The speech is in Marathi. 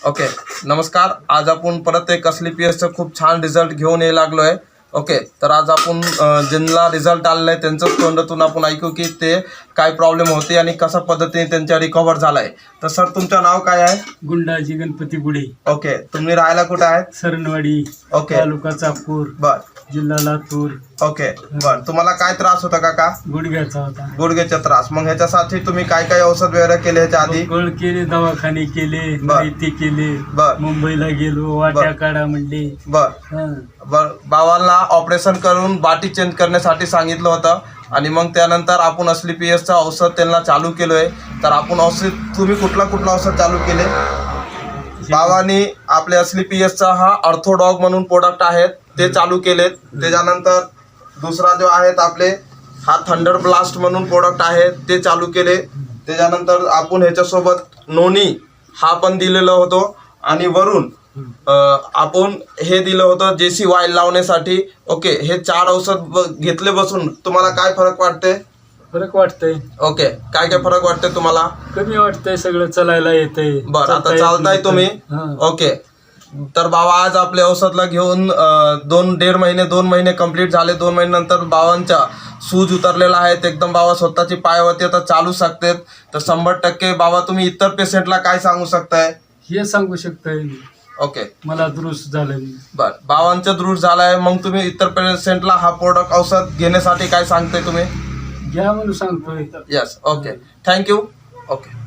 ओके, नमस्कार. आज आपण परत एक असली PS खूप छान रिझल्ट घेऊन यायला लागलो आहे. ओके, तर आज आपण ज्यांना रिझल्ट आलेला आहे त्यांच्याच तोंडातून आपण ऐकू की ते काय प्रॉब्लेम होते आणि कशा पद्धतीने त्यांच्या रिकवर झाला आहे. तर सर, तुमचं नाव काय आहे? गुंडाजी गणपती गुडे. ओके, तुम्ही राहायला कुठे आहेत? सरणवाडी. ओके. तालुका चाकूर. बर. जिल्हा लातूर. ओके, बर. तुम्हाला काय त्रास होता काका? गुडघ्याचा होता. गुडघ्याचा त्रास. मग ह्याच्यासाठी तुम्ही काय काय औषध वगैरे केले ह्याच्या आधी? कळ केले, दवाखाने केले, बर. माहिती केले. बर. मुंबईला गेलो, वाट्या काढा म्हणले. बर बर. बाबांना ऑपरेशन करून बाटी चेंज करण्यासाठी सांगितलं होतं आणि मग त्यानंतर आपण असली PS औषध त्यांना चालू केलं आहे. तर आपण औषध, तुम्ही कुठला औषध चालू केले? बाबांनी आपले असली PS हा ऑर्थोडॉग म्हणून प्रोडक्ट आहेत ते चालू केलेत. त्याच्यानंतर दुसरा जो आहेत आपले हा थंडर ब्लास्ट म्हणून प्रोडक्ट आहे ते चालू केले. त्याच्यानंतर आपण ह्याच्यासोबत नोनी हा पण दिलेलं होतं आणि वरून आपण हे दिलं होतं JC वाईल लावण्यासाठी. ओके, हे 4 औषध घेतले बसून तुम्हाला काय फरक वाटते? फरक वाटतंय. ओके, काय काय फरक वाटते तुम्हाला? कमी वाटतंय, सगळं चालायला येतंय. बरं, आता चालताय तुम्ही? ओके. तर बाबा आज आपल्या औषधला घेऊन 2 महिने कंप्लीट झाले. 2 महिन्यानंतर बाबांच्या सूज उतरलेला आहे. एकदम बाबा स्वतःची पायावरती आता चालू शकतात. तर 100% बाबा तुम्ही इतर पेशंटला काय सांगू शकताय? हे सांगू शकतोय, ओके, मला दुरुस्त झालं. बर. बाबांचं दुरुस्त झालाय. मग तुम्ही इतर पेशंटला हा प्रोडक्ट औषध घेण्यासाठी काय सांगताय तुम्ही? घ्या म्हणून सांगतोय. यस. Okay, thank you. ओके.